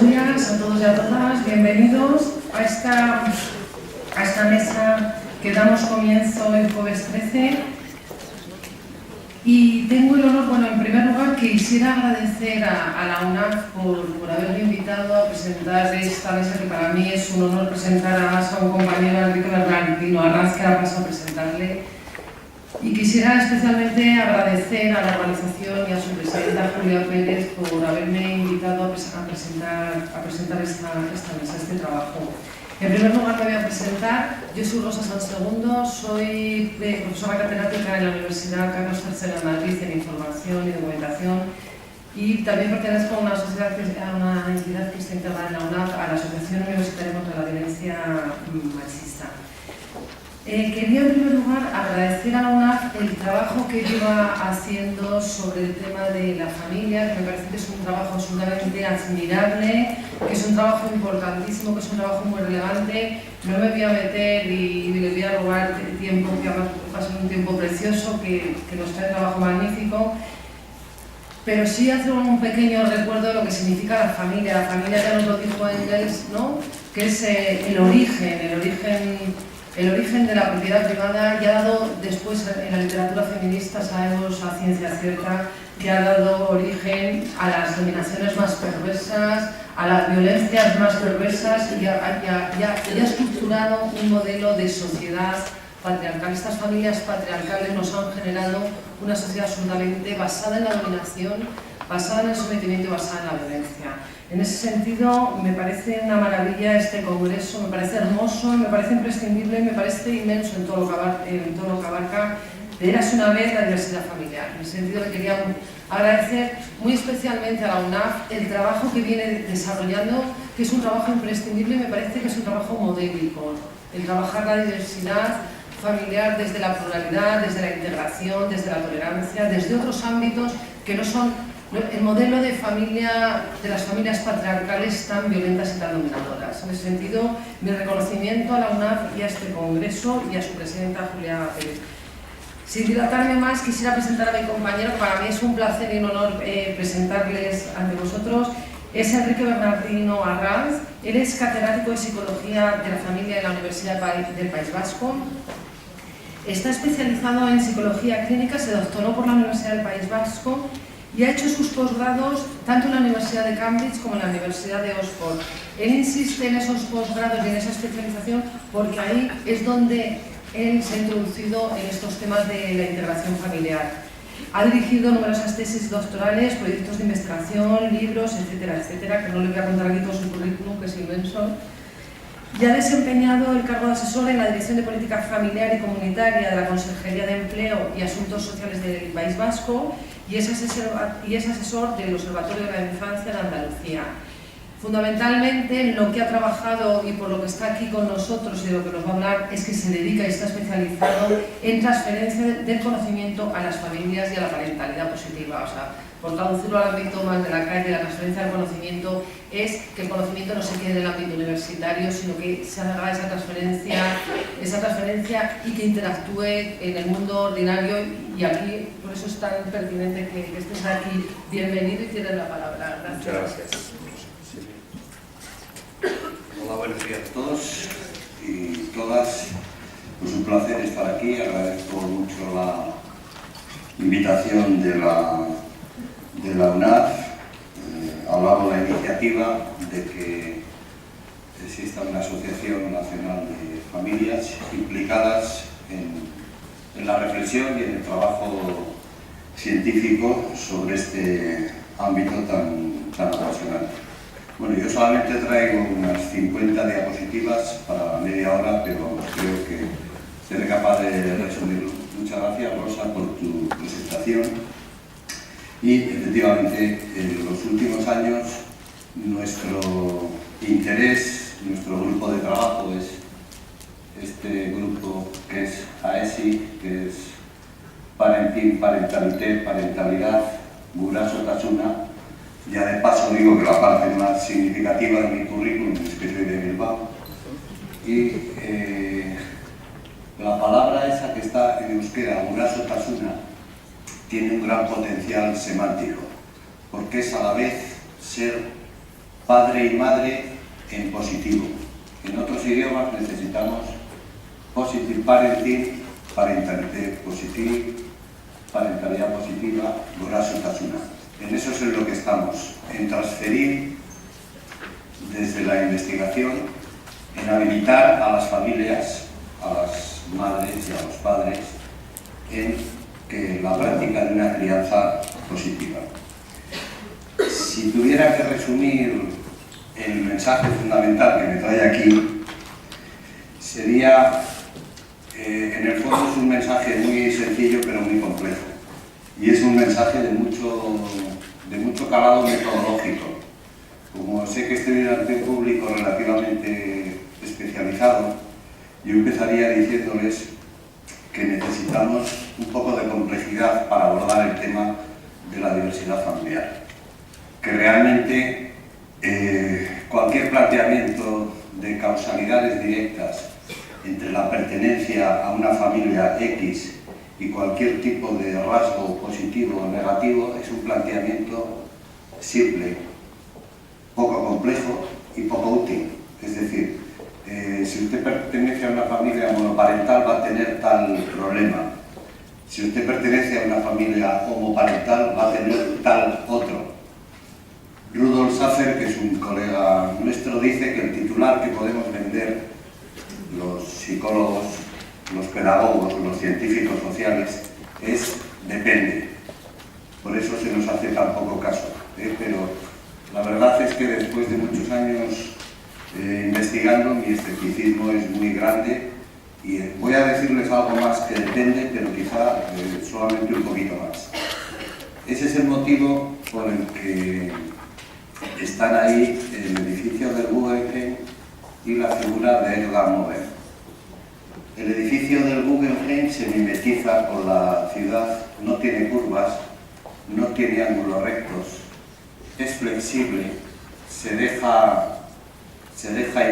días a todos y a todas, bienvenidos a esta mesa que damos comienzo el jueves 13. Y tengo el honor, en primer lugar quisiera agradecer a la UNAF por haberme invitado a presentar esta mesa, que para mí es un honor presentar a un compañero, Enrique Bernardino Arranz, que ahora paso a presentarle. Y quisiera especialmente agradecer a la organización y a su presidenta Julia Pérez por haberme invitado a presentar esta mesa, este trabajo. En primer lugar me voy a presentar. Yo soy Rosa Sansegundo, soy profesora catedrática en la Universidad Carlos III de Madrid en Información y Documentación, y también pertenezco a una entidad que está integrada en la UNAF, a la Asociación Universitaria contra la Violencia Machista. Quería en primer lugar agradecer a la UNAF el trabajo que lleva haciendo sobre el tema de la familia, que me parece que es un trabajo absolutamente admirable, que es un trabajo importantísimo, que es un trabajo muy relevante. No me voy a meter y le voy a robar tiempo, que va a ser un tiempo precioso, que nos trae un trabajo magnífico, pero sí hacer un pequeño recuerdo de lo que significa la familia. La familia, ya nos lo dijo Engels, ¿no?, que es el origen de la propiedad privada, y ha dado después en la literatura feminista, sabemos a ciencia cierta, que ha dado origen a las dominaciones más perversas, a las violencias más perversas, y ha estructurado un modelo de sociedad patriarcal. Estas familias patriarcales nos han generado una sociedad absolutamente basada en la dominación, basada en el sometimiento y basada en la violencia. En ese sentido, me parece una maravilla este congreso, me parece hermoso, me parece imprescindible, me parece inmenso en todo lo que abarca de Érase una vez la diversidad familiar. En ese sentido, le quería agradecer muy especialmente a la UNAF el trabajo que viene desarrollando, que es un trabajo imprescindible y me parece que es un trabajo modélico. El trabajar la diversidad familiar desde la pluralidad, desde la integración, desde la tolerancia, desde otros ámbitos que no son el modelo de familia, de las familias patriarcales tan violentas y tan dominadoras. En ese sentido, mi reconocimiento a la UNAF y a este congreso y a su presidenta Julia Pérez. Sin dilatarme más, quisiera presentar a mi compañero, que para mí es un placer y un honor presentarles ante vosotros. Es Enrique Bernardino Arranz. Él es catedrático de Psicología de la Familia en la Universidad del País Vasco. Está especializado en Psicología Clínica, se doctoró por la Universidad del País Vasco y ha hecho sus posgrados tanto en la Universidad de Cambridge como en la Universidad de Oxford. Él insiste en esos posgrados y en esa especialización porque ahí es donde él se ha introducido en estos temas de la integración familiar. Ha dirigido numerosas tesis doctorales, proyectos de investigación, libros, etcétera, etcétera, que no le voy a contar aquí todo su currículum, que es inmenso. Y ha desempeñado el cargo de asesor en la Dirección de Política Familiar y Comunitaria de la Consejería de Empleo y Asuntos Sociales del País Vasco, y es asesor del Observatorio de la Infancia de Andalucía. Fundamentalmente, lo que ha trabajado y por lo que está aquí con nosotros y de lo que nos va a hablar es que se dedica y está especializado en transferencia del conocimiento a las familias y a la parentalidad positiva. O sea, por traducirlo al ámbito más de la calle, la transferencia del conocimiento es que el conocimiento no se quede en el ámbito universitario, sino que se haga esa transferencia y que interactúe en el mundo ordinario. Y aquí, por eso es tan pertinente que estés aquí. Bienvenido y tienes la palabra. Gracias. Muchas gracias. Hola, buenos días a todos y todas. Pues un placer estar aquí. Agradezco mucho la invitación de la UNAF. Hablaba la iniciativa de que exista una asociación nacional de familias implicadas en la reflexión y en el trabajo científico sobre este ámbito tan apasionante. Bueno, yo solamente traigo unas 50 diapositivas para media hora, pero creo que seré capaz de resumirlo. Muchas gracias, Rosa, por tu presentación. Y efectivamente, en los últimos años, nuestro interés, nuestro grupo de trabajo es este grupo que es AESI, que es Parenting, Parentalité, Parentalidad, Gurasotasuna. Ya de paso digo que la parte más significativa de mi currículum es que soy de Bilbao. Y la palabra esa que está en euskera, Gurasotasuna, tiene un gran potencial semántico, porque es a la vez ser padre y madre en positivo. En otros idiomas necesitamos positive parenting, parentalidad positiva, gurasotasuna. En eso es en lo que estamos, en transferir desde la investigación, en habilitar a las familias, a las madres y a los padres, en que la práctica de una crianza positiva. Si tuviera que resumir el mensaje fundamental que me trae aquí, sería, en el fondo es un mensaje muy sencillo pero muy complejo, y es un mensaje de mucho calado metodológico. Como sé que estoy ante un público relativamente especializado, yo empezaría diciéndoles que necesitamos un poco de complejidad para abordar el tema de la diversidad familiar. Que realmente cualquier planteamiento de causalidades directas entre la pertenencia a una familia X y cualquier tipo de rasgo positivo o negativo es un planteamiento simple, poco complejo y poco útil. Es decir, si usted pertenece a una familia monoparental va a tener tal problema. Si usted pertenece a una familia homoparental va a tener tal otro. Rudolf Saffer, que es un colega nuestro, dice que el titular que podemos vender los psicólogos, los pedagogos, los científicos sociales es depende. Por eso se nos hace tan poco caso, pero la verdad es que después de muchos años investigando, mi escepticismo es muy grande y voy a decirles algo más que depende, pero quizá solamente un poquito más. Ese es el motivo por el que están ahí el edificio del Guggenheim y la figura de Edgar Morin. El edificio del Guggenheim se mimetiza con la ciudad, no tiene curvas, no tiene ángulos rectos, es flexible, se deja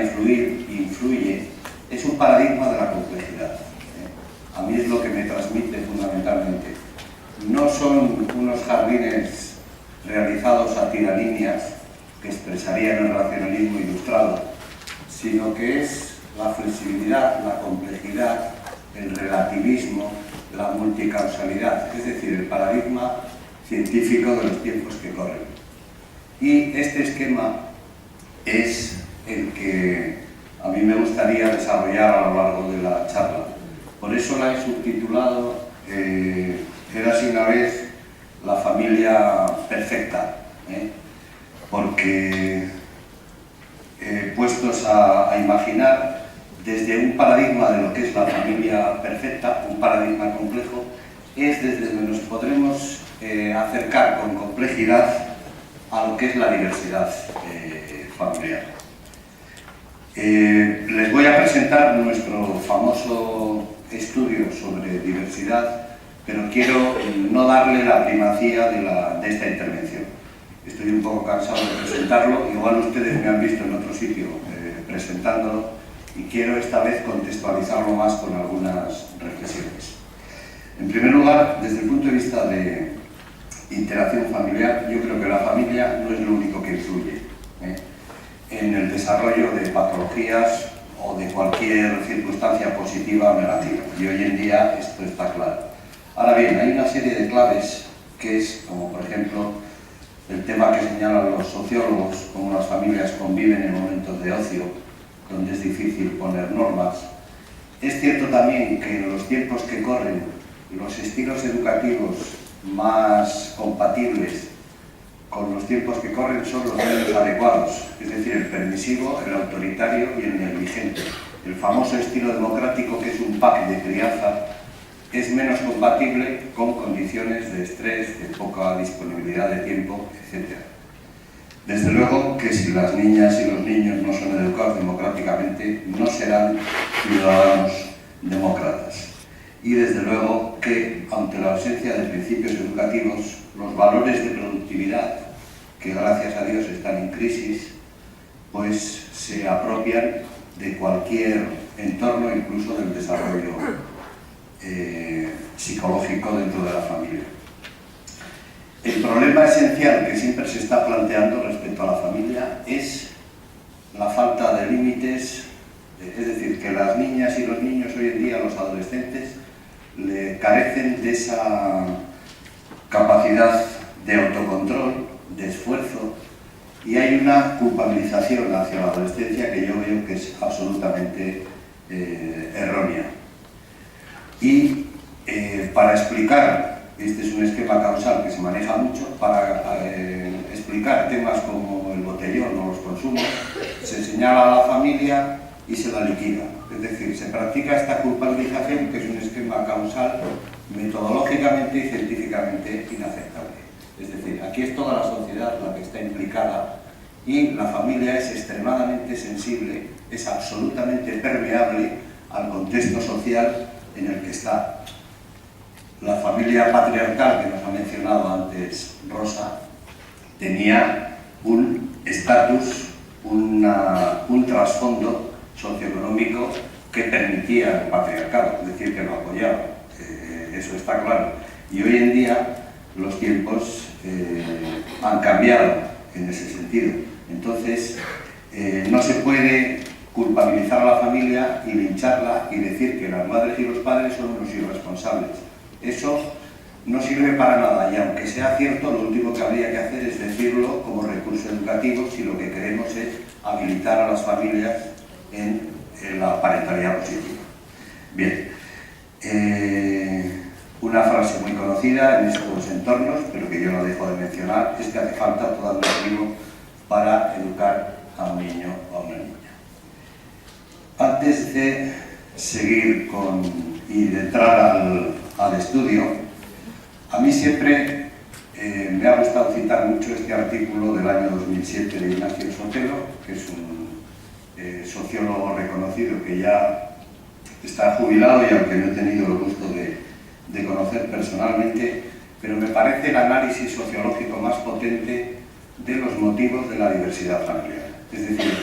influir, influye, es un paradigma de la complejidad. A mí es lo que me transmite fundamentalmente. No son unos jardines realizados a tiralíneas que expresarían el racionalismo ilustrado, sino que es la flexibilidad, la complejidad, el relativismo, la multicausalidad, es decir, el paradigma científico de los tiempos que corren. Y este esquema es el que a mí me gustaría desarrollar a lo largo de la charla. Por eso la he subtitulado Érase una vez la familia perfecta, porque puestos a imaginar desde un paradigma de lo que es la familia perfecta, un paradigma complejo, es desde donde nos podremos acercar con complejidad a lo que es la diversidad familiar. Les voy a presentar nuestro famoso estudio sobre diversidad, pero quiero no darle la primacía de esta intervención. Estoy un poco cansado de presentarlo, igual ustedes me han visto en otro sitio presentándolo, y quiero esta vez contextualizarlo más con algunas reflexiones. En primer lugar, desde el punto de vista de interacción familiar, yo creo que la familia no es lo único que influye en el desarrollo de patologías o de cualquier circunstancia positiva o negativa. Y hoy en día esto está claro. Ahora bien, hay una serie de claves que es, como por ejemplo, el tema que señalan los sociólogos, cómo las familias conviven en momentos de ocio, donde es difícil poner normas. Es cierto también que en los tiempos que corren, los estilos educativos más compatibles con los tiempos que corren son los medios adecuados, es decir, el permisivo, el autoritario y el negligente. El famoso estilo democrático, que es un pack de crianza, es menos compatible con condiciones de estrés, de poca disponibilidad de tiempo, etc. Desde luego que si las niñas y los niños no son educados democráticamente, no serán ciudadanos demócratas. Y desde luego que, ante la ausencia de principios educativos, los valores de productividad, que gracias a Dios están en crisis, pues se apropian de cualquier entorno, incluso del desarrollo psicológico dentro de la familia. El problema esencial que siempre se está planteando respecto a la familia es carecen de esa capacidad de autocontrol, de esfuerzo, y hay una culpabilización hacia la adolescencia que yo veo que es absolutamente errónea. Y para explicar, este es un esquema causal que se maneja mucho, para explicar temas como el botellón o los consumos, se señala a la familia y se la liquida. Es decir, se practica esta culpabilización, que es un esquema causal metodológicamente y científicamente inaceptable. Es decir, aquí es toda la sociedad la que está implicada y la familia es extremadamente sensible, es absolutamente permeable al contexto social en el que está. La familia patriarcal que nos ha mencionado antes Rosa tenía un estatus, un trasfondo socioeconómico que permitía el patriarcado, es decir, que lo apoyaba. Eso está claro. Y hoy en día los tiempos han cambiado en ese sentido. Entonces, no se puede culpabilizar a la familia y lincharla y decir que las madres y los padres son unos irresponsables. Eso no sirve para nada, y aunque sea cierto, lo último que habría que hacer es decirlo como recurso educativo si lo que queremos es habilitar a las familias en la parentalidad positiva. Bien, una frase muy conocida en estos entornos, pero que yo no dejo de mencionar, es que hace falta todo motivo para educar a un niño o a una niña. Antes de seguir y de entrar al estudio, a mí siempre me ha gustado citar mucho este artículo del año 2007 de Ignacio Sotelo, que es un sociólogo reconocido que ya está jubilado y aunque no he tenido el gusto de conocer personalmente, pero me parece el análisis sociológico más potente de los motivos de la diversidad familiar. Es decir,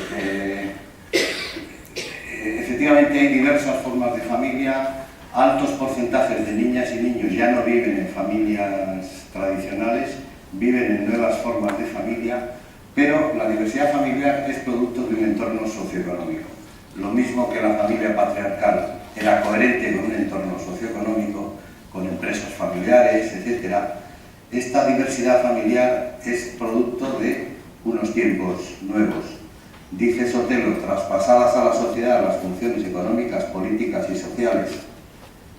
efectivamente hay diversas formas de familia, altos porcentajes de niñas y niños ya no viven en familias tradicionales, viven en nuevas formas de familia, pero la diversidad familiar es producto de un entorno socioeconómico. Lo mismo que la familia patriarcal era coherente con un entorno socioeconómico, con empresas familiares, etc. Esta diversidad familiar es producto de unos tiempos nuevos. Dice Sotelo, traspasadas a la sociedad las funciones económicas, políticas y sociales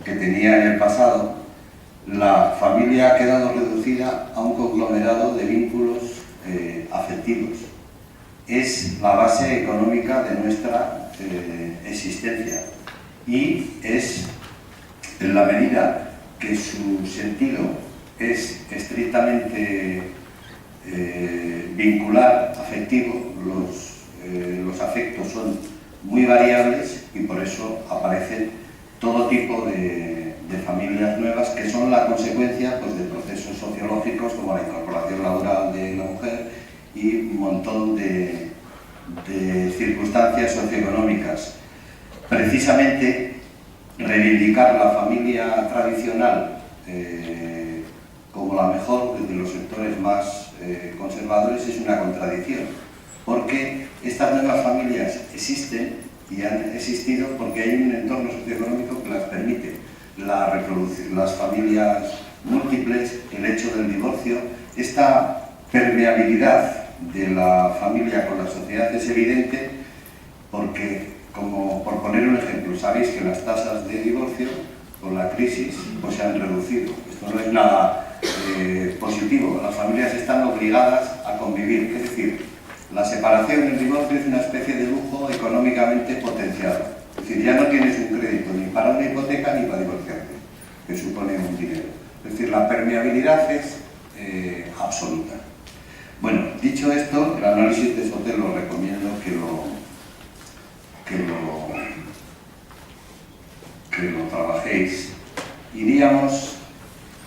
que tenía en el pasado, la familia ha quedado reducida a un conglomerado de vínculos afectivos. Es la base económica de nuestra existencia y es, en la medida que su sentido es estrictamente vincular, afectivo, los afectos son muy variables y por eso aparecen todo tipo de familias nuevas que son la consecuencia pues, de procesos sociológicos como la incorporación laboral de la mujer y un montón de circunstancias socioeconómicas. Precisamente reivindicar la familia tradicional como la mejor desde los sectores más conservadores es una contradicción, porque estas nuevas familias existen y han existido porque hay un entorno socioeconómico que las permite. La reproducción, las familias múltiples, el hecho del divorcio, esta permeabilidad de la familia con la sociedad es evidente porque, como por poner un ejemplo, sabéis que las tasas de divorcio con la crisis pues, se han reducido. Esto no es nada positivo. Las familias están obligadas a convivir, es decir, la separación y el divorcio es una especie de lujo económicamente potenciado. Es decir, ya no tienes un crédito ni para una hipoteca ni para divorciarte, que supone un dinero. Es decir, la permeabilidad es absoluta. Bueno, dicho esto, el análisis de Sotelo recomiendo que lo trabajéis. Iríamos,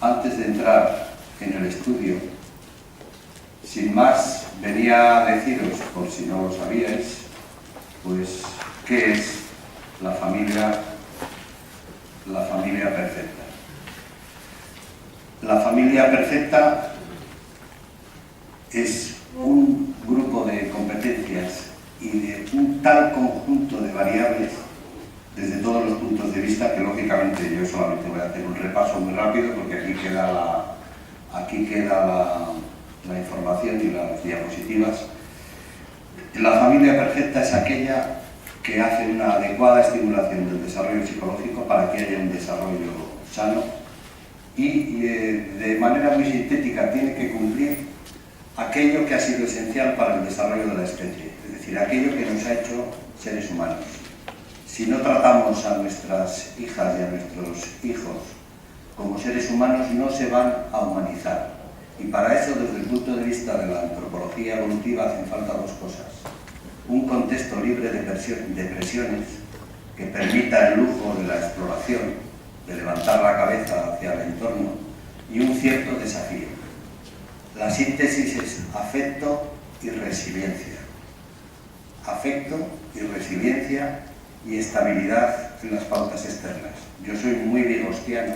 antes de entrar en el estudio, sin más, venía a deciros, por si no lo sabíais, pues, ¿qué es la familia perfecta? La familia perfecta es un grupo de competencias y de un tal conjunto de variables desde todos los puntos de vista, que lógicamente yo solamente voy a hacer un repaso muy rápido porque aquí queda la información y las diapositivas. La familia perfecta es aquella que hace una adecuada estimulación del desarrollo psicológico para que haya un desarrollo sano y de manera muy sintética tiene que cumplir aquello que ha sido esencial para el desarrollo de la especie, es decir, aquello que nos ha hecho seres humanos. Si no tratamos a nuestras hijas y a nuestros hijos como seres humanos, no se van a humanizar. Y para eso, desde el punto de vista de la antropología evolutiva, hacen falta dos cosas. Un contexto libre de presiones que permita el lujo de la exploración, de levantar la cabeza hacia el entorno, y un cierto desafío. La síntesis es afecto y resiliencia. Afecto y resiliencia y estabilidad en las pautas externas. Yo soy muy vigostiano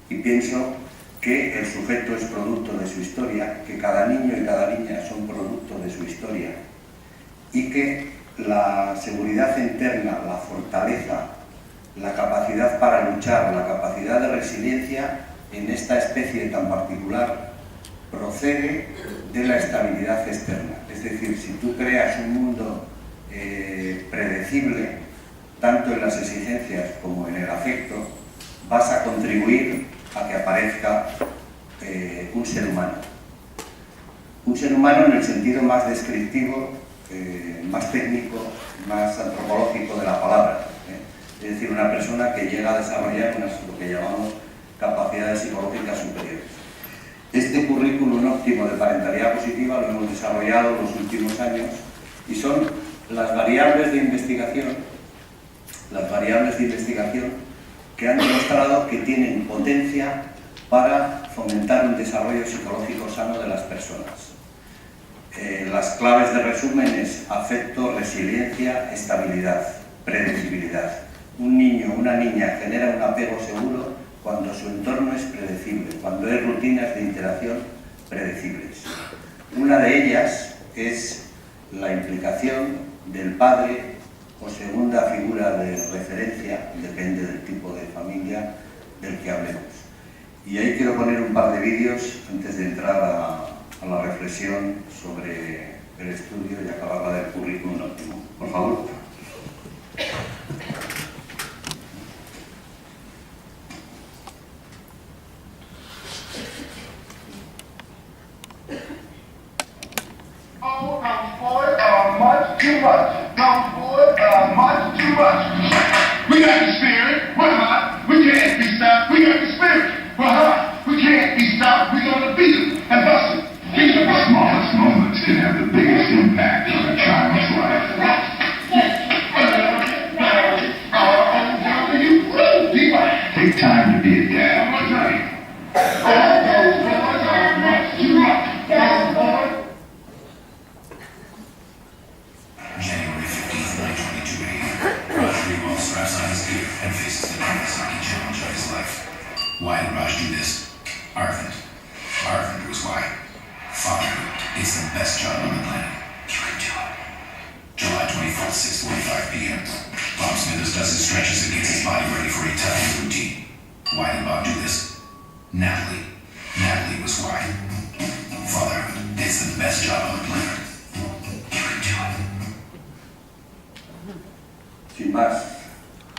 y pienso que el sujeto es producto de su historia, que cada niño y cada niña son producto de su historia y que la seguridad interna, la fortaleza, la capacidad para luchar, la capacidad de resiliencia en esta especie tan particular procede de la estabilidad externa. Es decir, si tú creas un mundo predecible, tanto en las exigencias como en el afecto, vas a contribuir a que aparezca un ser humano. Un ser humano en el sentido más descriptivo, más técnico, más antropológico de la palabra. Es decir, una persona que llega a desarrollar lo que llamamos capacidades psicológicas superiores. Este currículum óptimo de parentalidad positiva lo hemos desarrollado en los últimos años y son las variables de investigación que han demostrado que tienen potencia para fomentar un desarrollo psicológico sano de las personas. Las claves de resumen es afecto, resiliencia, estabilidad, predecibilidad. Un niño o una niña genera un apego seguro cuando su entorno es predecible, cuando hay rutinas de interacción predecibles. Una de ellas es la implicación del padre o segunda figura de referencia, depende del tipo de familia del que hablemos. Y ahí quiero poner un par de vídeos antes de entrar a la reflexión sobre el estudio y acabar del currículum óptimo. Por favor. Much too much. Much too much. We got the spirit, we're hot, we can't be stopped. We got the spirit, we're hot, we can't be stopped. We're gonna beat them and bust them. These are the smallest moments can have the biggest impact on a child's life. Take time to be a dad. One more time. All those boys are much too much. Those boys. January 15th, 1922, Raj Greenwald straps on his gear and faces the toughest hockey challenge of his life. Why did Raj do this? Arvind. Arvind was why. Fatherhood is the best job on the planet. You can do it. July 24th, 6:45 p.m. Bob Smithers does his stretches and gets his body ready for a tough routine. Why did Bob do this? Natalie. Natalie was why. Fatherhood is the best job on the planet. You can do it. Sin más,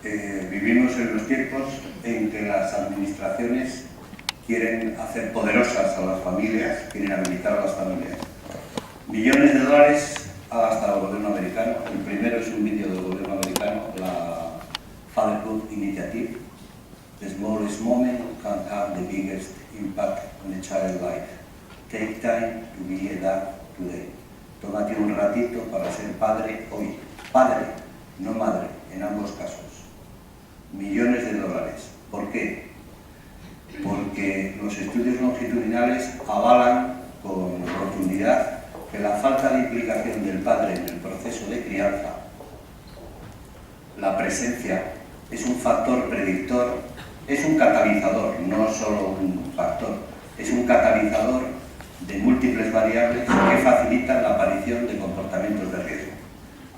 vivimos en los tiempos en que las administraciones quieren hacer poderosas a las familias, quieren habilitar a las familias. Millones de dólares ha gastado el gobierno americano. El primero es un vídeo del gobierno americano, la Fatherhood Initiative. The smallest moment can have the biggest impact on a child's life. Take time to be a dad today. Tómate un ratito para ser padre hoy. Padre, no madre, en ambos casos. Millones de dólares. ¿Por qué? Porque los estudios longitudinales avalan con rotundidad que la falta de implicación del padre en el proceso de crianza, la presencia, es un factor predictor, es un catalizador, no solo un factor, es un catalizador de múltiples variables que facilitan la aparición de comportamientos de riesgo.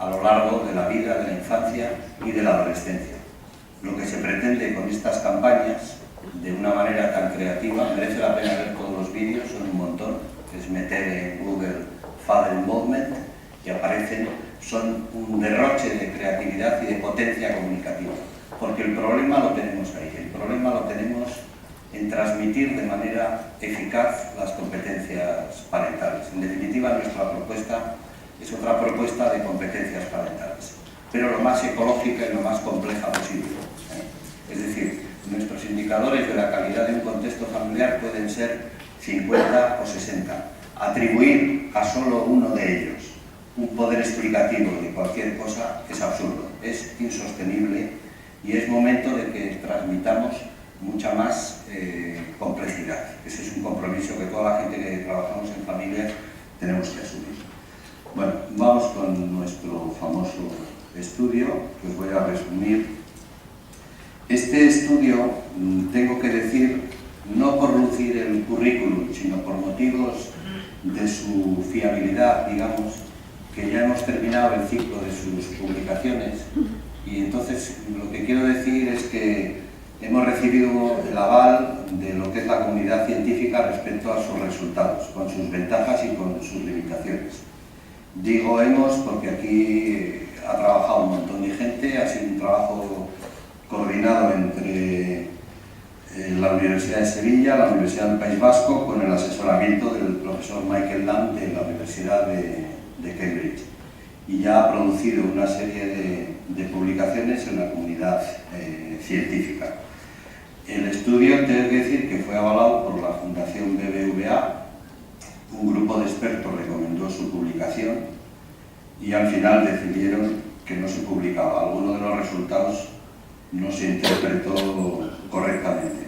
a lo largo de la vida, de la infancia y de la adolescencia. Lo que se pretende con estas campañas, de una manera tan creativa, merece la pena ver todos los vídeos, son un montón, es meter en Google Father Involvement y aparecen, son un derroche de creatividad y de potencia comunicativa, porque el problema lo tenemos ahí, el problema lo tenemos en transmitir de manera eficaz las competencias parentales. En definitiva, nuestra propuesta es otra propuesta de competencias parentales, pero lo más ecológica y lo más compleja posible. Es decir, nuestros indicadores de la calidad de un contexto familiar pueden ser 50 o 60. Atribuir a solo uno de ellos un poder explicativo de cualquier cosa es absurdo, es insostenible y es momento de que transmitamos mucha más complejidad. Ese es un compromiso que toda la gente que trabajamos en familias tenemos que asumir. Bueno, vamos con nuestro famoso estudio, que os voy a resumir. Este estudio, tengo que decir, no por lucir el currículum, sino por motivos de su fiabilidad, digamos, que ya hemos terminado el ciclo de sus publicaciones y entonces lo que quiero decir es que hemos recibido el aval de lo que es la comunidad científica respecto a sus resultados, con sus ventajas y con sus limitaciones. Digo hemos porque aquí ha trabajado un montón de gente, ha sido un trabajo coordinado entre la Universidad de Sevilla, la Universidad del País Vasco, con el asesoramiento del profesor Michael Lamb de la Universidad de Cambridge. Y ya ha producido una serie de publicaciones en la comunidad científica. El estudio, tengo que decir que fue avalado por la Fundación BBVA, un grupo de expertos recomendó su publicación y al final decidieron que no se publicaba. Alguno de los resultados no se interpretó correctamente.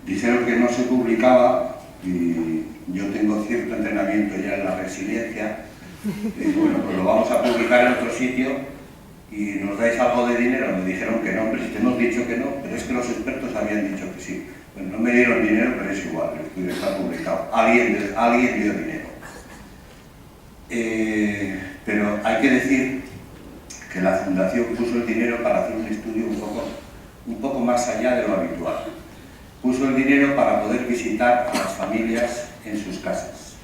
Dijeron que no se publicaba y yo tengo cierto entrenamiento ya en la resiliencia. Bueno, pues lo vamos a publicar en otro sitio y nos dais algo de dinero. Me dijeron que no, pero si te hemos dicho que no, pero es que los expertos habían dicho que sí. Bueno, no me dieron dinero, pero es igual, el estudio está publicado. Alguien dio dinero. Pero hay que decir que la Fundación puso el dinero para hacer un estudio un poco más allá de lo habitual. Puso el dinero para poder visitar a las familias en sus casas.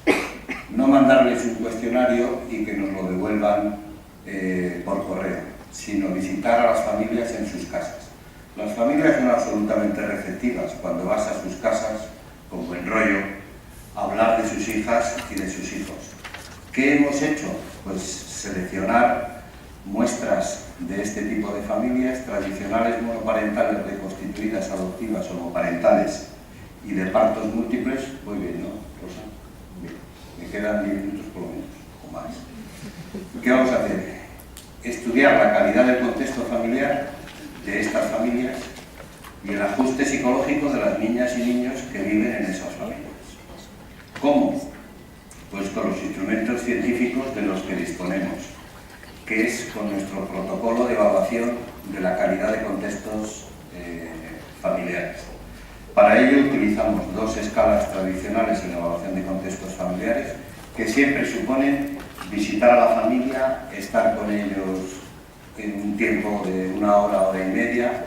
No mandarles un cuestionario y que nos lo devuelvan por correo, sino visitar a las familias en sus casas. Las familias son absolutamente receptivas cuando vas a sus casas, con buen rollo, a hablar de sus hijas y de sus hijos. ¿Qué hemos hecho? Pues seleccionar muestras de este tipo de familias, tradicionales monoparentales reconstituidas, adoptivas, homoparentales y de partos múltiples. Muy bien, ¿no, Rosa? Bien. Me quedan 10 minutos por lo menos, o más. ¿Qué vamos a hacer? Estudiar la calidad del contexto familiar de estas familias y el ajuste psicológico de las niñas y niños que viven en esas familias. ¿Cómo? Pues con los instrumentos científicos de los que disponemos, que es con nuestro protocolo de evaluación de la calidad de contextos familiares. Para ello utilizamos dos escalas tradicionales en la evaluación de contextos familiares, que siempre suponen visitar a la familia, estar con ellos en un tiempo de 1 hora, hora y media,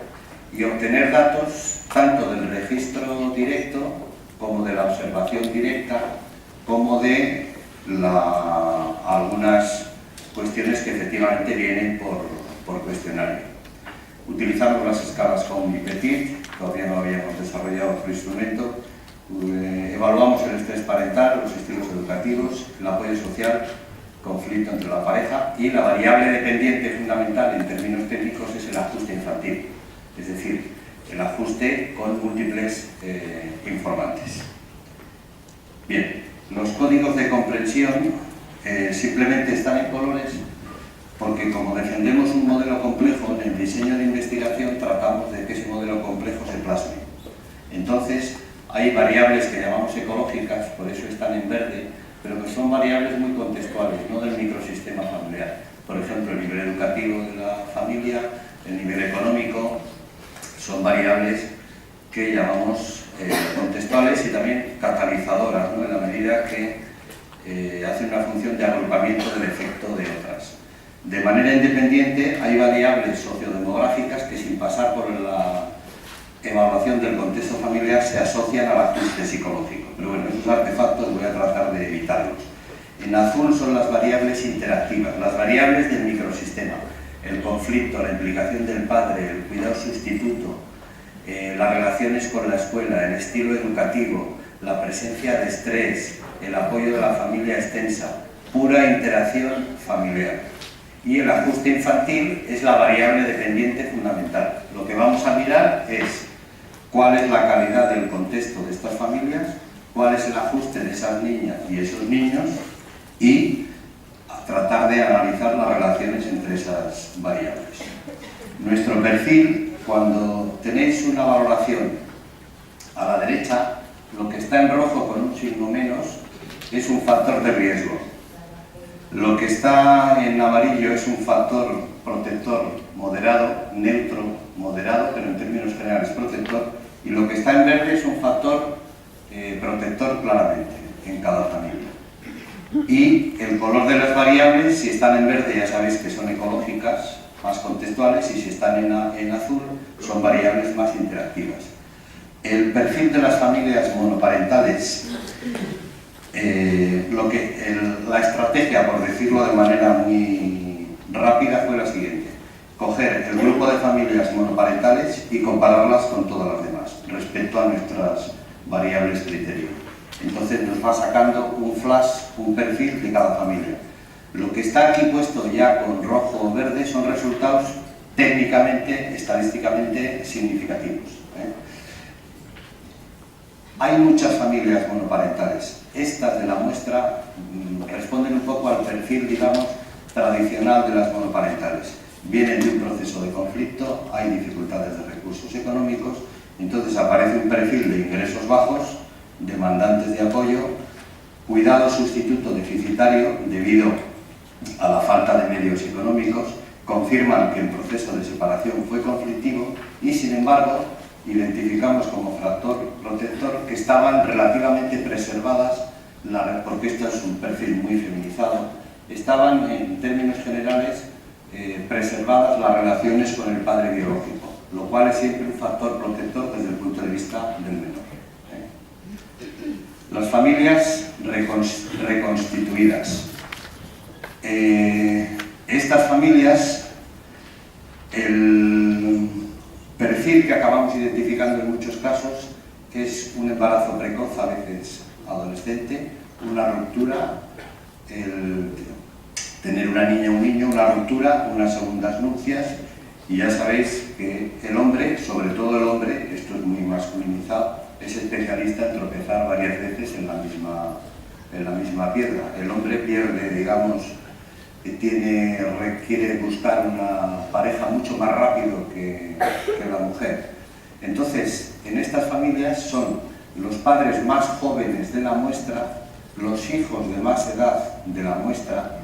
y obtener datos tanto del registro directo como de la observación directa, como de algunas cuestiones que efectivamente vienen por cuestionario. Utilizamos las escalas Home y Petit, todavía no habíamos desarrollado otro instrumento. Evaluamos el estrés parental, los estilos educativos, el apoyo social, conflicto entre la pareja, y la variable dependiente fundamental en términos técnicos es el ajuste infantil, es decir, el ajuste con múltiples informantes. Bien, los códigos de comprensión simplemente están en colores porque, como defendemos un modelo complejo, en el diseño de investigación tratamos de que ese modelo complejo se plasme. Entonces, hay variables que llamamos ecológicas, por eso están en verde, pero que son variables muy contextuales, no del microsistema familiar. Por ejemplo, el nivel educativo de la familia, el nivel económico, son variables que llamamos contextuales y también catalizadoras, ¿no?, en la medida que hacen una función de agrupamiento del efecto de otras. De manera independiente, hay variables sociodemográficas que, sin pasar por la evaluación del contexto familiar, se asocian al ajuste psicológico. Pero bueno, esos artefactos voy a tratar de evitarlos. En azul son las variables interactivas, las variables del microsistema, el conflicto, la implicación del padre, el cuidado sustituto, las relaciones con la escuela, el estilo educativo, la presencia de estrés, el apoyo de la familia extensa, pura interacción familiar. Y el ajuste infantil es la variable dependiente fundamental. Lo que vamos a mirar es cuál es la calidad del contexto de estas familias, cuál es el ajuste de esas niñas y esos niños, y tratar de analizar las relaciones entre esas variables. Nuestro perfil, cuando tenéis una valoración a la derecha, lo que está en rojo con un signo menos es un factor de riesgo. Lo que está en amarillo es un factor protector moderado, neutro, moderado, pero en términos generales protector, y lo que está en verde es un factor protector claramente en cada familia. Y el color de las variables, si están en verde ya sabéis que son ecológicas, más contextuales, y si están en azul son variables más interactivas. El perfil de las familias monoparentales, la estrategia, por decirlo de manera muy rápida, fue la siguiente: coger el grupo de familias monoparentales y compararlas con todas las demás respecto a nuestras variables criterio. Entonces nos va sacando un flash, un perfil de cada familia. Lo que está aquí puesto ya con rojo o verde son resultados técnicamente, estadísticamente significativos. Hay muchas familias monoparentales. Estas de la muestra responden un poco al perfil, digamos, tradicional de las monoparentales. Vienen de un proceso de conflicto, hay dificultades de recursos económicos, entonces aparece un perfil de ingresos bajos, demandantes de apoyo, cuidado sustituto deficitario debido a la falta de medios económicos, confirman que el proceso de separación fue conflictivo y, sin embargo, identificamos como factor protector que estaban relativamente preservadas, porque esto es un perfil muy feminizado, estaban en términos generales preservadas las relaciones con el padre biológico, lo cual es siempre un factor protector desde el punto de vista del menor. Las familias reconstituidas. Estas familias, el perfil que acabamos identificando en muchos casos es un embarazo precoz, a veces adolescente, una ruptura, tener una niña o un niño, una ruptura, unas segundas nupcias, y ya sabéis que el hombre, sobre todo el hombre, esto es muy masculinizado, es especialista en tropezar varias veces en la misma piedra. El hombre pierde, digamos, requiere buscar una pareja mucho más rápido que la mujer. Entonces, en estas familias son los padres más jóvenes de la muestra, los hijos de más edad de la muestra,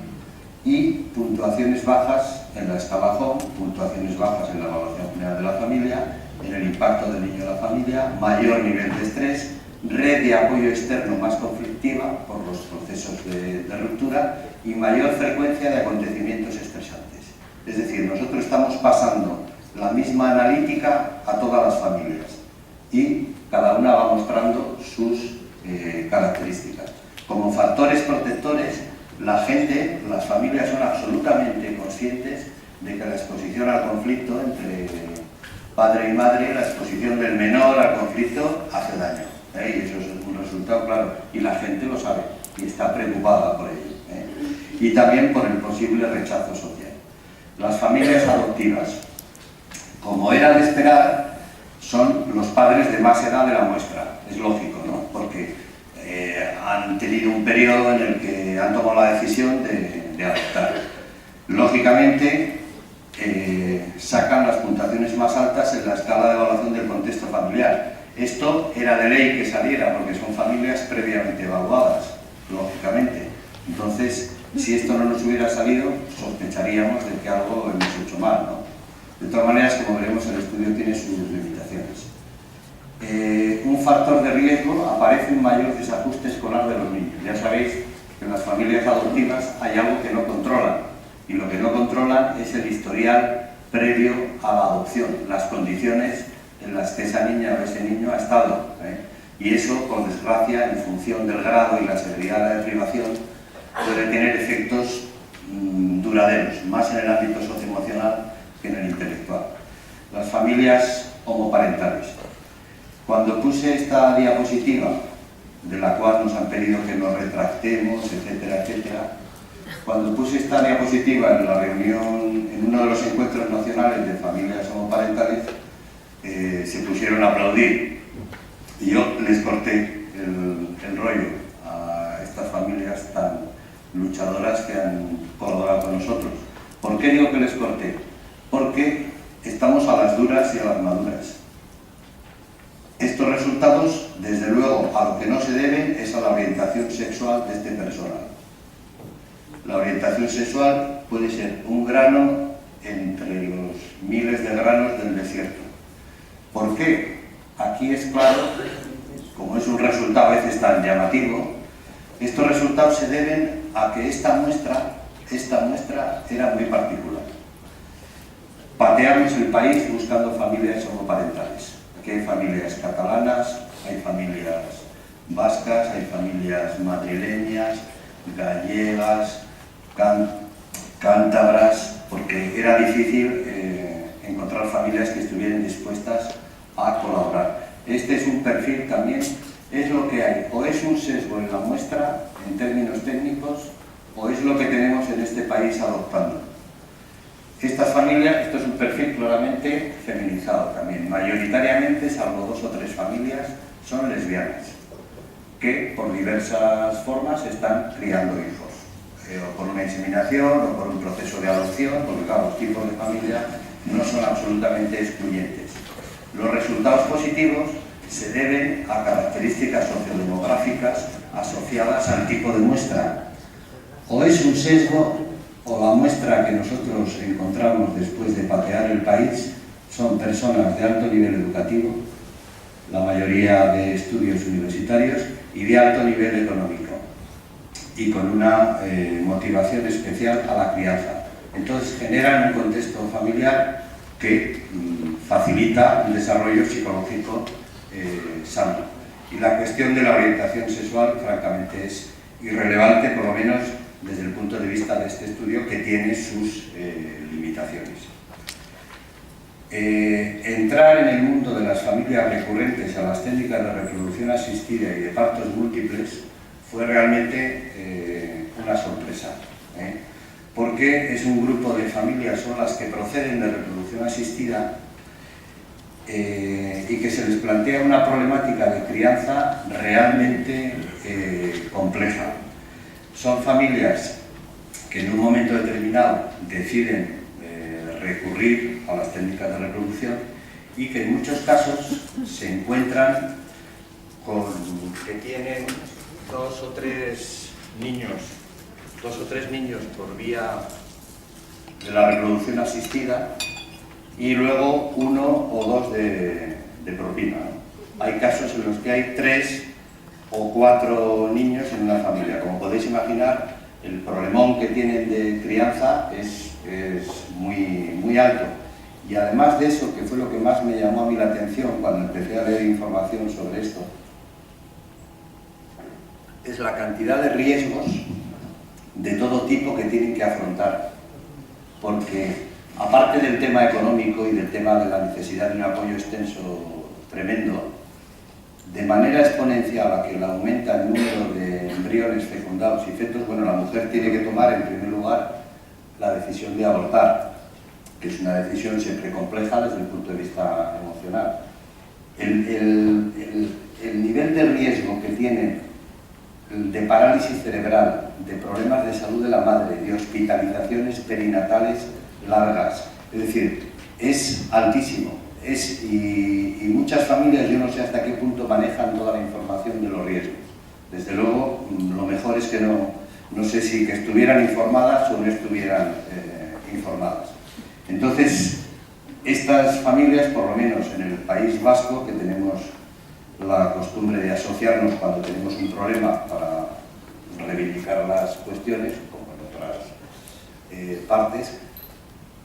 y puntuaciones bajas en la escala Home, puntuaciones bajas en la evaluación general de la familia, en el impacto del niño en la familia, mayor nivel de estrés, red de apoyo externo más conflictiva por los procesos de ruptura y mayor frecuencia de acontecimientos estresantes. Es decir, nosotros estamos pasando la misma analítica a todas las familias y cada una va mostrando sus características. Como factores protectores, las familias son absolutamente conscientes de que la exposición al conflicto entre padre y madre, la exposición del menor al conflicto hace daño. Y eso es un resultado claro. Y la gente lo sabe y está preocupada por ello. Y también por el posible rechazo social. Las familias adoptivas, como era de esperar, son los padres de más edad de la muestra. Es lógico, ¿no? Porque han tenido un periodo en el que han tomado la decisión de adoptar. Lógicamente, sacan las puntuaciones más altas en la escala de evaluación del contexto familiar. Esto era de ley que saliera porque son familias previamente evaluadas, lógicamente. Entonces, si esto no nos hubiera salido, sospecharíamos de que algo hemos hecho mal, ¿no? De todas maneras, como veremos, el estudio tiene sus limitaciones. Un factor de riesgo: aparece un mayor desajuste escolar de los niños. Ya sabéis que en las familias adoptivas hay algo que no controlan, y lo que no controlan controlan es el historial previo a la adopción, las condiciones en las que esa niña o ese niño ha estado. Y eso, por desgracia, en función del grado y la severidad de la privación, puede tener efectos duraderos, más en el ámbito socioemocional que en el intelectual. Las familias homoparentales. Cuando puse esta diapositiva, de la cual nos han pedido que nos retractemos, etcétera, etcétera, cuando puse esta diapositiva en la reunión, en uno de los encuentros nacionales de familias homoparentales, se pusieron a aplaudir y yo les corté el rollo a estas familias tan luchadoras que han colaborado con nosotros. ¿Por qué digo que les corté? Porque estamos a las duras y a las maduras. Estos resultados, desde luego, a lo que no se deben es a la orientación sexual de este personal. La orientación sexual puede ser un grano entre los miles de granos del desierto. ¿Por qué? Aquí es claro, como es un resultado a veces tan llamativo, estos resultados se deben a que esta muestra era muy particular. Pateamos el país buscando familias homoparentales. Aquí hay familias catalanas, hay familias vascas, hay familias madrileñas, gallegas, cántabras, porque era difícil encontrar familias que estuvieran dispuestas a colaborar. Este es un perfil también, es lo que hay, o es un sesgo en la muestra, en términos técnicos, o es lo que tenemos en este país adoptando. Estas familias, esto es un perfil claramente feminizado también, mayoritariamente, salvo 2 o 3 familias, son lesbianas, que por diversas formas están criando hijos, o por una inseminación, o por un proceso de adopción, porque claro, los tipos de familia no son absolutamente excluyentes. Los resultados positivos se deben a características sociodemográficas asociadas al tipo de muestra. O es un sesgo, o la muestra que nosotros encontramos después de patear el país son personas de alto nivel educativo, la mayoría de estudios universitarios, y de alto nivel económico, y con una motivación especial a la crianza. Entonces generan un contexto familiar que facilita un desarrollo psicológico sano. Y la cuestión de la orientación sexual, francamente, es irrelevante, por lo menos desde el punto de vista de este estudio, que tiene sus limitaciones. Entrar en el mundo de las familias recurrentes a las técnicas de reproducción asistida y de partos múltiples fue realmente una sorpresa, porque es un grupo de familias, son las que proceden de reproducción asistida, y que se les plantea una problemática de crianza realmente compleja. Son familias que en un momento determinado deciden recurrir a las técnicas de reproducción y que en muchos casos se encuentran con que tienen 2 o 3 niños por vía de la reproducción asistida y luego 1 o 2 de propina, ¿no? Hay casos en los que hay 3 o 4 niños en una familia. Como podéis imaginar, el problemón que tienen de crianza es muy alto. Y además de eso, que fue lo que más me llamó a mí la atención cuando empecé a leer información sobre esto, es la cantidad de riesgos de todo tipo que tienen que afrontar. Porque aparte del tema económico y del tema de la necesidad de un apoyo extenso tremendo, de manera exponencial a que aumenta el número de embriones fecundados y fetos, bueno, la mujer tiene que tomar en primer lugar la decisión de abortar, que es una decisión siempre compleja desde el punto de vista emocional. El nivel de riesgo que tiene de parálisis cerebral, de problemas de salud de la madre, de hospitalizaciones perinatales largas, es decir, es altísimo. Y muchas familias, yo no sé hasta qué punto manejan toda la información de los riesgos. Desde luego, lo mejor es que no sé si que estuvieran informadas o no estuvieran informadas. Entonces, estas familias, por lo menos en el País Vasco, que tenemos la costumbre de asociarnos cuando tenemos un problema para reivindicar las cuestiones, como en otras partes.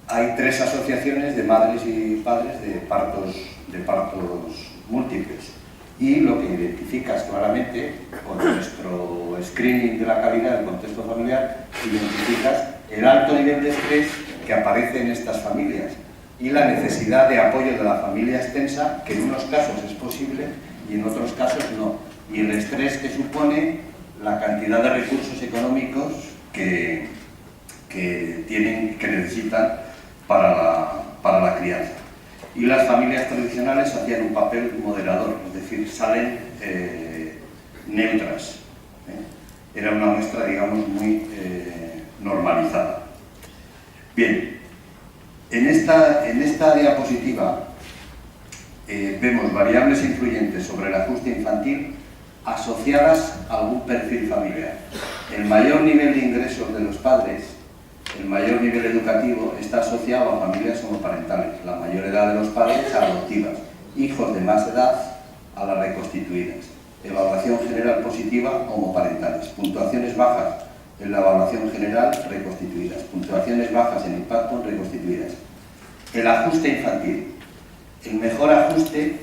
Hay 3 asociaciones de madres y padres de partos múltiples. Y lo que identificas claramente, con nuestro screening de la calidad del contexto familiar, identificas el alto nivel de estrés que aparece en estas familias y la necesidad de apoyo de la familia extensa, que en unos casos es posible y en otros casos no. Y el estrés que supone la cantidad de recursos económicos que necesitan para la crianza. Y las familias tradicionales hacían un papel moderador, es decir, salen neutras. Era una muestra, digamos, muy normalizada. Bien, en esta diapositiva vemos variables influyentes sobre el ajuste infantil asociadas a algún perfil familiar. El mayor nivel de ingresos de los padres, el mayor nivel educativo, está asociado a familias homoparentales, la mayor edad de los padres a adoptivas, hijos de más edad a las reconstituidas, evaluación general positiva, homoparentales, puntuaciones bajas en la evaluación general, reconstituidas, puntuaciones bajas en impacto, reconstituidas. El ajuste infantil. El mejor ajuste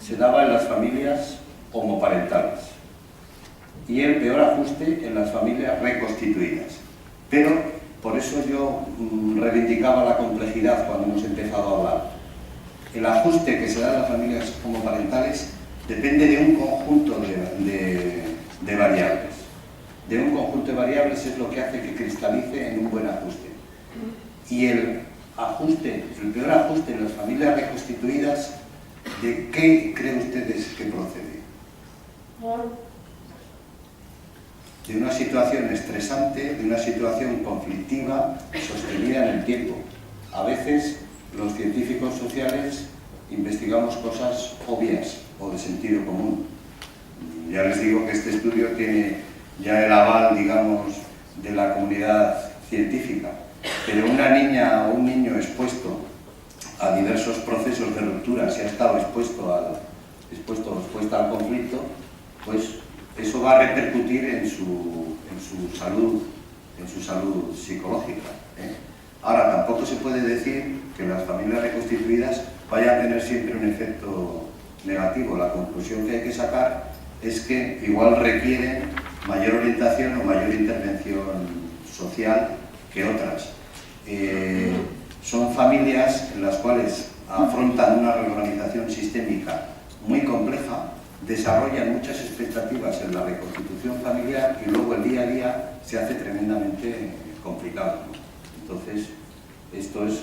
se daba en las familias homoparentales y el peor ajuste en las familias reconstituidas. Pero por eso yo reivindicaba la complejidad cuando hemos empezado a hablar. El ajuste que se da en las familias homoparentales depende de un conjunto de variables. De un conjunto de variables es lo que hace que cristalice en un buen ajuste. Y el peor ajuste en las familias reconstituidas, ¿de qué creen ustedes que procede? De una situación estresante, de una situación conflictiva, sostenida en el tiempo. A veces los científicos sociales investigamos cosas obvias o de sentido común. Ya les digo que este estudio tiene ya el aval, digamos, de la comunidad científica, pero una niña o un niño expuesto a diversos procesos de ruptura, si ha estado expuesta al conflicto, pues eso va a repercutir en su salud psicológica. Ahora, tampoco se puede decir que las familias reconstituidas vayan a tener siempre un efecto negativo. La conclusión que hay que sacar es que igual requieren mayor orientación o mayor intervención social que otras. Son familias en las cuales afrontan una reorganización sistémica muy compleja, desarrollan muchas expectativas en la reconstitución familiar y luego el día a día se hace tremendamente complicado, ¿no? Entonces, esto es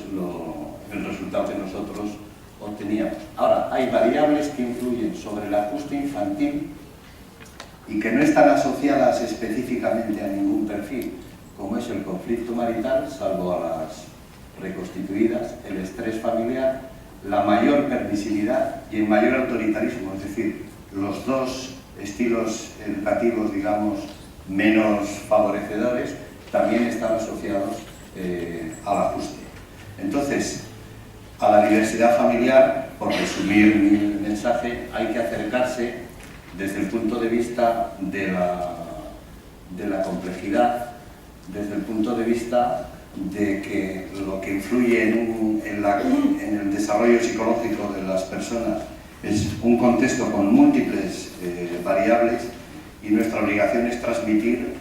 el resultado que nosotros obteníamos. Ahora, hay variables que influyen sobre el ajuste infantil y que no están asociadas específicamente a ningún perfil, como es el conflicto marital, salvo a las reconstituidas, el estrés familiar, la mayor permisividad y el mayor autoritarismo, es decir, los dos estilos educativos, digamos, menos favorecedores, también están asociados al ajuste. Entonces, a la diversidad familiar, por resumir mi mensaje, hay que acercarse desde el punto de vista de la complejidad, desde el punto de vista de que lo que influye en el desarrollo psicológico de las personas es un contexto con múltiples variables, y nuestra obligación es transmitir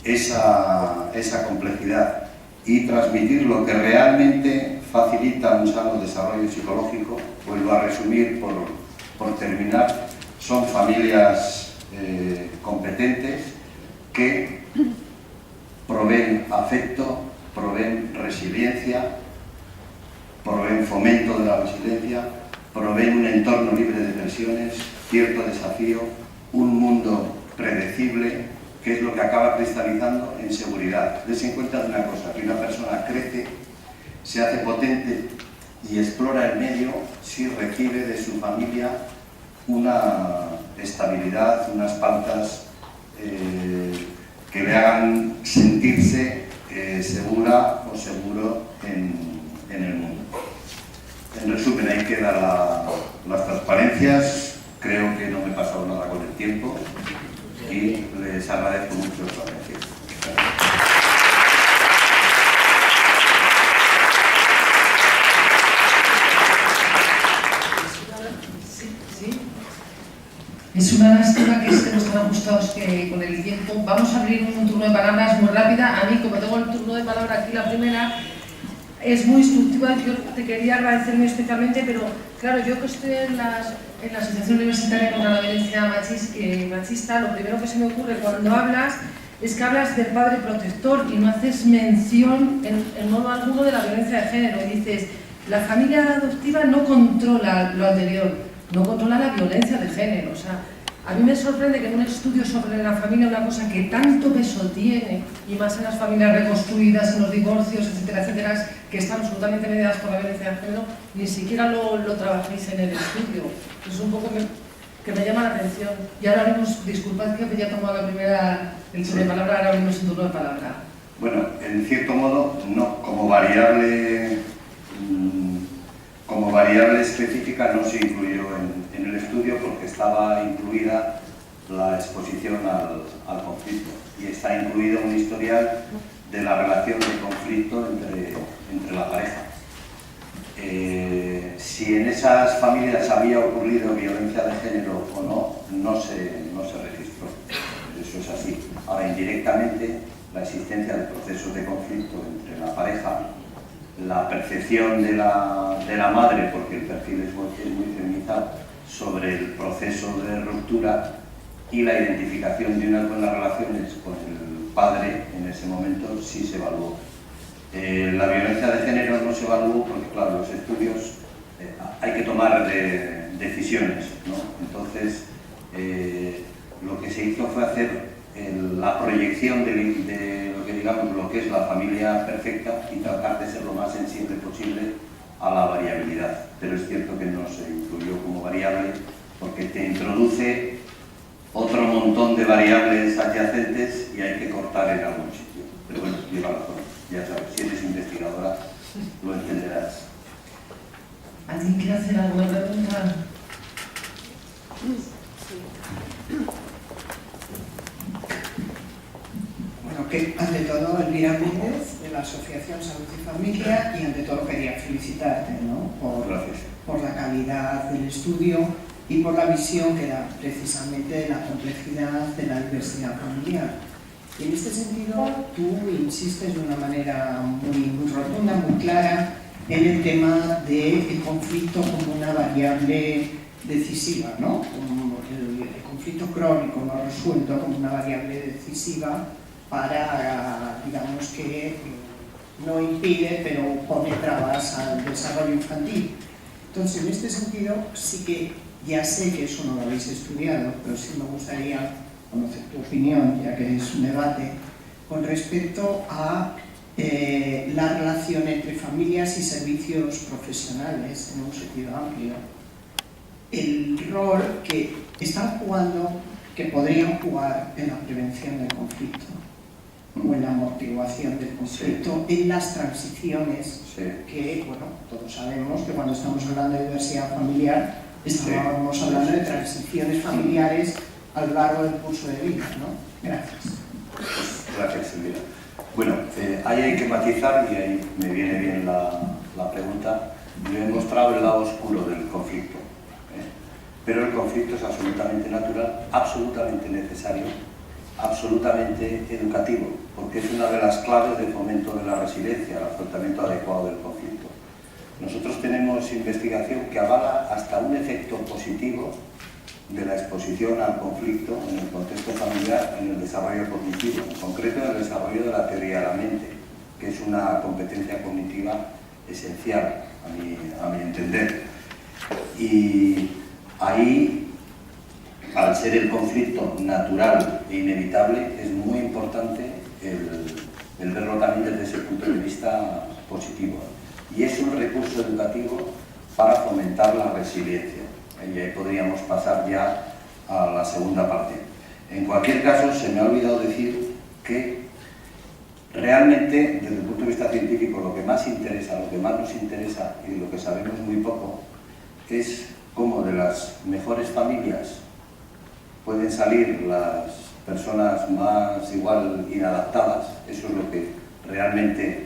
esa complejidad y transmitir lo que realmente facilita un sano desarrollo psicológico. Vuelvo a resumir por terminar: son familias competentes que proveen afecto, proveen resiliencia, proveen fomento de la resiliencia, proveen un entorno libre de tensiones, cierto desafío, un mundo predecible, que es lo que acaba cristalizando en seguridad. Dense cuenta de una cosa, que una persona crece, se hace potente y explora el medio si recibe de su familia una estabilidad, unas pautas que le hagan sentirse segura o seguro en el mundo. En resumen, ahí quedan las transparencias. Creo que no me he pasado nada con el tiempo y les agradezco mucho su atención. Es una lástima que estemos tan ajustados que con el tiempo. Vamos a abrir un turno de palabras muy rápida. A mí, como tengo el turno de palabra aquí, la primera, es muy instructiva. Yo te quería agradecer muy especialmente, pero claro, yo que estoy en la Asociación Universitaria contra la Violencia Machista, lo primero que se me ocurre cuando hablas es que hablas del padre protector y no haces mención en modo alguno de la violencia de género. Y dices, la familia adoptiva no controla lo anterior, no controla la violencia de género. O sea, a mí me sorprende que en un estudio sobre la familia, una cosa que tanto peso tiene, y más en las familias reconstruidas, en los divorcios, etcétera, etcétera, que están absolutamente mediadas por la violencia de género, ni siquiera lo trabajéis en el estudio. Es un poco que me llama la atención. Y ahora abrimos, disculpad que ya tomado el turno de palabra, ahora abrimos el turno de palabra. Bueno, en cierto modo, no, como variable específica no se incluyó en el estudio porque estaba incluida la exposición al conflicto y está incluido un historial de la relación de conflicto entre la pareja. Si en esas familias había ocurrido violencia de género o no se registró. Eso es así. Ahora, indirectamente, la existencia de procesos de conflicto entre la pareja, la percepción de la madre, porque el perfil es muy feminizado, sobre el proceso de ruptura y la identificación de unas buenas relaciones con el padre en ese momento sí se evaluó. La violencia de género no se evaluó porque, claro, los estudios hay que tomar decisiones, ¿no? Entonces, lo que se hizo fue hacer la proyección de lo que digamos lo que es la familia perfecta y tratar de ser lo más sensible posible a la variabilidad. Pero es cierto que no se incluyó como variable porque te introduce otro montón de variables adyacentes y hay que cortar en algún sitio. Pero bueno, lleva razón. Ya sabes, si eres investigadora, lo entenderás. ¿Alguien quiere hacer alguna pregunta? Bueno, que ante todo, Elvira Méndez, de la Asociación Salud y Familia, y ante todo quería felicitarte, ¿no? por la calidad del estudio y por la visión que da precisamente de la complejidad de la diversidad familiar. Y en este sentido, tú insistes de una manera muy rotunda, muy clara, en el tema del conflicto como una variable decisiva, ¿no? Como el conflicto crónico no resuelto como una variable decisiva para, digamos que no impide, pero pone trabas al desarrollo infantil. Entonces, en este sentido, sí que ya sé que eso no lo habéis estudiado, pero sí me gustaría conocer tu opinión, ya que es un debate, con respecto a la relación entre familias y servicios profesionales, en un sentido amplio. El rol que están jugando, que podrían jugar en la prevención del conflicto, o en la amortiguación del conflicto, en las transiciones, que, bueno, todos sabemos que cuando estamos hablando de diversidad familiar, estamos hablando de transiciones familiares a lo largo del curso de vida, ¿no? Gracias. Gracias, Elvira. Bueno, ahí hay que matizar y ahí me viene bien la pregunta. Yo he mostrado el lado oscuro del conflicto, pero el conflicto es absolutamente natural, absolutamente necesario, absolutamente educativo, porque es una de las claves del fomento de la resiliencia, el afrontamiento adecuado del conflicto. Nosotros tenemos investigación que avala hasta un efecto positivo de la exposición al conflicto en el contexto familiar, en el desarrollo cognitivo, en concreto en el desarrollo de la teoría de la mente, que es una competencia cognitiva esencial a mi entender. Y ahí, al ser el conflicto natural e inevitable, es muy importante el verlo también desde ese punto de vista positivo. Y es un recurso educativo para fomentar la resiliencia. Y ahí podríamos pasar ya a la segunda parte. En cualquier caso, se me ha olvidado decir que realmente, desde el punto de vista científico, lo que más interesa, lo que más nos interesa y de lo que sabemos muy poco, es cómo de las mejores familias pueden salir las personas más igual inadaptadas. Eso es lo que realmente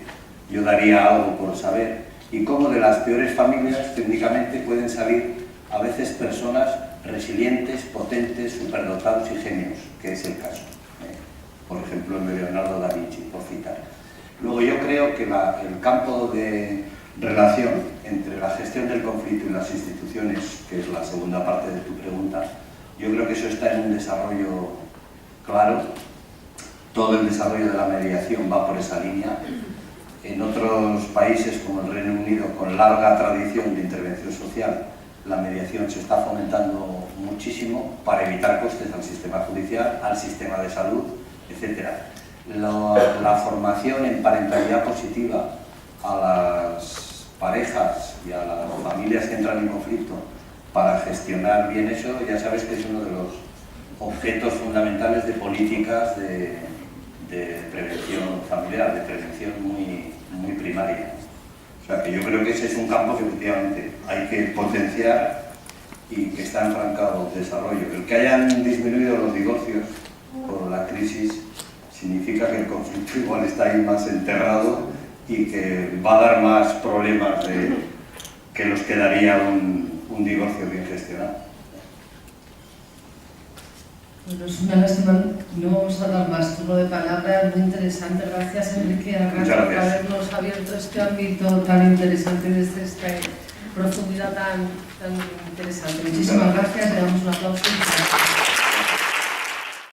yo daría algo por saber. Y cómo de las peores familias técnicamente pueden salir a veces personas resilientes, potentes, superdotados y genios, que es el caso. Por ejemplo, el de Leonardo da Vinci, por citar. Luego yo creo que el campo de relación entre la gestión del conflicto y las instituciones, que es la segunda parte de tu pregunta, yo creo que eso está en un desarrollo claro. Todo el desarrollo de la mediación va por esa línea. En otros países, como el Reino Unido, con larga tradición de intervención social, la mediación se está fomentando muchísimo para evitar costes al sistema judicial, al sistema de salud, etc. La formación en parentalidad positiva a las parejas y a las familias que entran en conflicto para gestionar bien eso, ya sabes que es uno de los objetos fundamentales de políticas de prevención familiar, de prevención muy primaria. O sea que yo creo que ese es un campo que efectivamente hay que potenciar y que está enfrancado el desarrollo. El que hayan disminuido los divorcios por la crisis significa que el conflicto igual está ahí más enterrado y que va a dar más problemas que los que daría un divorcio bien gestionado. Bueno, es una lástima, no vamos a dar más turno de palabra, muy interesante. Gracias, Enrique Arrasca, por habernos abierto este ámbito tan interesante desde esta profundidad tan interesante. Muchísimas gracias, le damos un aplauso.